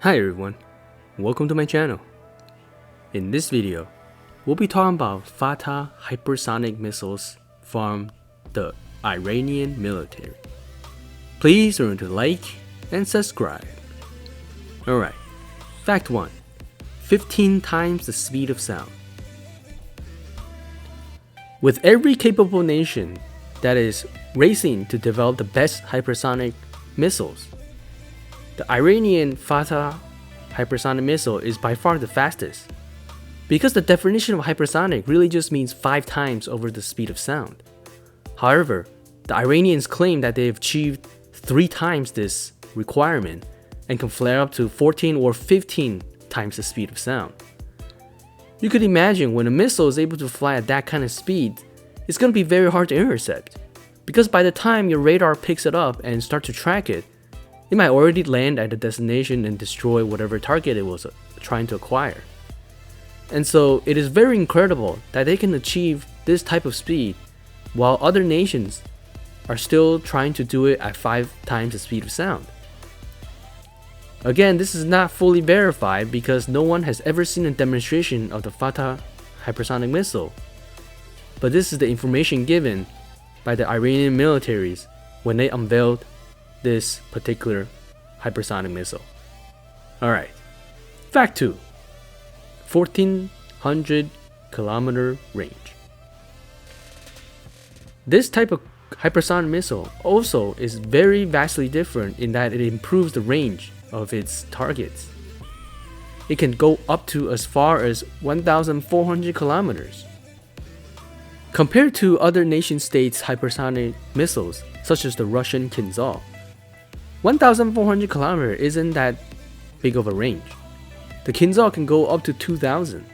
Hi everyone, welcome to my channel. In this video, we'll be talking about Fattah hypersonic missiles from the Iranian military. Please remember to like and subscribe. Alright, fact 1. 15 times the speed of sound. With every capable nation that is racing to develop the best hypersonic missiles, the Iranian Fattah hypersonic missile is by far the fastest, because the definition of hypersonic really just means 5 times over the speed of sound. However, the Iranians claim that they have achieved 3 times this requirement and can flare up to 14 or 15 times the speed of sound. You could imagine when a missile is able to fly at that kind of speed, it's going to be very hard to intercept, because by the time your radar picks it up and starts to track it, it might already land at the destination and destroy whatever target it was trying to acquire. And so it is very incredible that they can achieve this type of speed while other nations are still trying to do it at 5 times the speed of sound. Again, this is not fully verified because no one has ever seen a demonstration of the Fattah hypersonic missile, but this is the information given by the Iranian militaries when they unveiled this particular hypersonic missile. Alright, fact 2. 1400 kilometer range. This type of hypersonic missile also is very vastly different in that it improves the range of its targets. It can go up to as far as 1,400 kilometers. Compared to other nation states' hypersonic missiles, such as the Russian Kinzhal, 1,400 kilometers isn't that big of a range. The Kinzhal can go up to 2,000.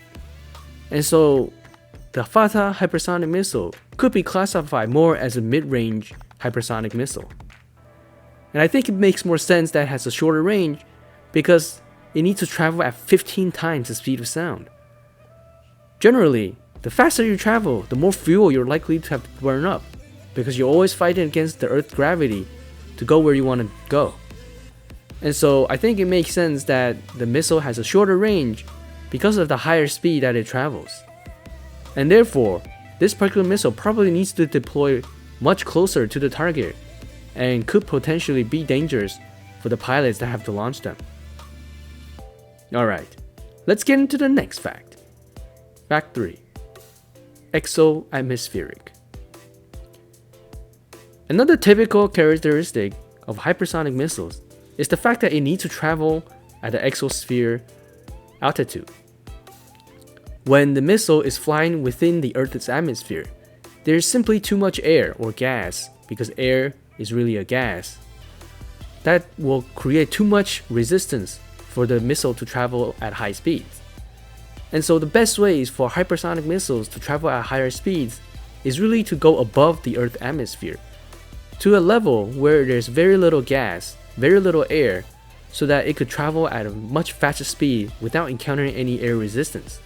And so the Fattah hypersonic missile could be classified more as a mid-range hypersonic missile. And I think it makes more sense that it has a shorter range because it needs to travel at 15 times the speed of sound. Generally, the faster you travel, the more fuel you're likely to have to burn up, because you're always fighting against the Earth's gravity to go where you want to go. And so I think it makes sense that the missile has a shorter range because of the higher speed that it travels. And therefore, this particular missile probably needs to deploy much closer to the target and could potentially be dangerous for the pilots that have to launch them. Alright, let's get into the next fact. Fact 3. Exo-atmospheric. Another typical characteristic of hypersonic missiles is the fact that it needs to travel at the exosphere altitude. When the missile is flying within the Earth's atmosphere, there is simply too much air or gas, because air is really a gas, that will create too much resistance for the missile to travel at high speeds. And so the best ways for hypersonic missiles to travel at higher speeds is really to go above the Earth's atmosphere to a level where there's very little gas, very little air, so that it could travel at a much faster speed without encountering any air resistance.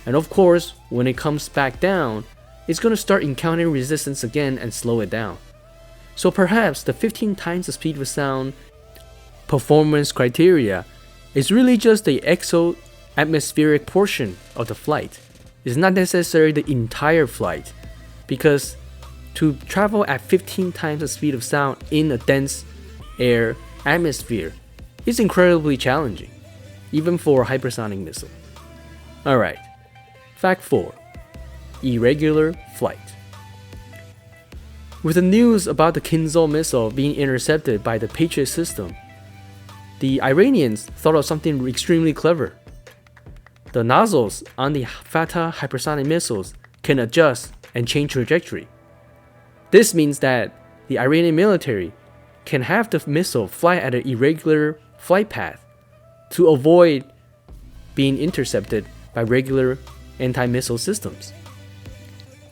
And of course, when it comes back down, it's going to start encountering resistance again and slow it down. So perhaps the 15 times the speed of sound performance criteria is really just the exo-atmospheric portion of the flight. It's not necessarily the entire flight, because to travel at 15 times the speed of sound in a dense air atmosphere is incredibly challenging, even for a hypersonic missile. Alright, fact 4. Irregular flight. With the news about the Kinzhal missile being intercepted by the Patriot system, the Iranians thought of something extremely clever. The nozzles on the Fattah hypersonic missiles can adjust and change trajectory. This means that the Iranian military can have the missile fly at an irregular flight path to avoid being intercepted by regular anti-missile systems.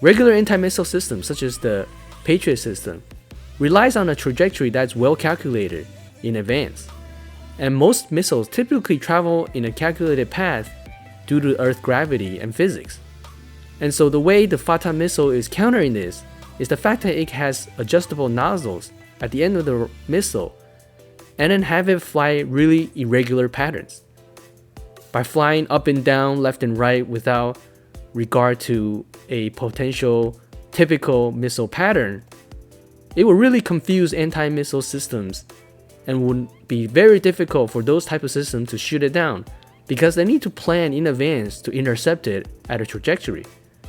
Regular anti-missile systems, such as the Patriot system, relies on a trajectory that's well calculated in advance, and most missiles typically travel in a calculated path due to Earth's gravity and physics. And so the way the Fattah missile is countering this is the fact that it has adjustable nozzles at the end of the missile and then have it fly really irregular patterns. By flying up and down, left and right without regard to a potential typical missile pattern, it will really confuse anti-missile systems and would be very difficult for those type of systems to shoot it down, because they need to plan in advance to intercept it at a trajectory.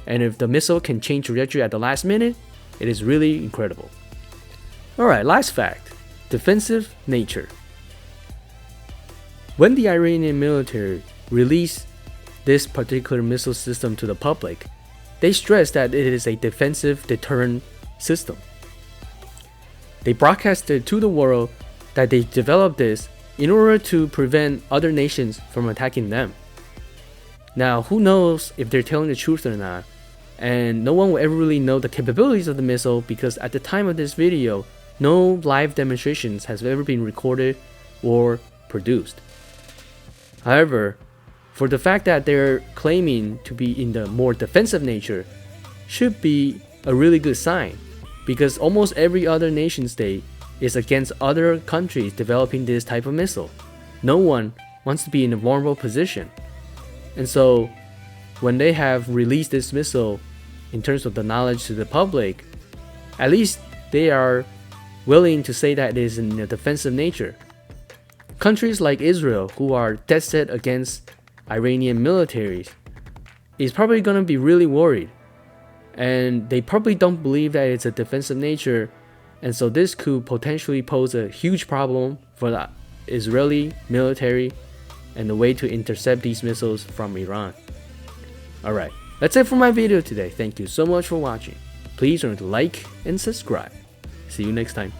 And if the missile can change trajectory at the last minute, it is really incredible. Alright, last fact. Defensive nature. When the Iranian military released this particular missile system to the public, they stressed that it is a defensive deterrent system. They broadcasted to the world that they developed this in order to prevent other nations from attacking them. Now, who knows if they're telling the truth or not, and no one will ever really know the capabilities of the missile, because at the time of this video, no live demonstrations has ever been recorded or produced. However, for the fact that they're claiming to be in the more defensive nature should be a really good sign, because almost every other nation state is against other countries developing this type of missile. No one wants to be in a vulnerable position. And so when they have released this missile in terms of the knowledge to the public, at least they are willing to say that it is in a defensive nature. Countries like Israel, who are dead set against Iranian militaries, is probably going to be really worried, and they probably don't believe that it's a defensive nature, and so this could potentially pose a huge problem for the Israeli military and the way to intercept these missiles from Iran. Alright, that's it for my video today. Thank you so much for watching. Please remember to like and subscribe. See you next time.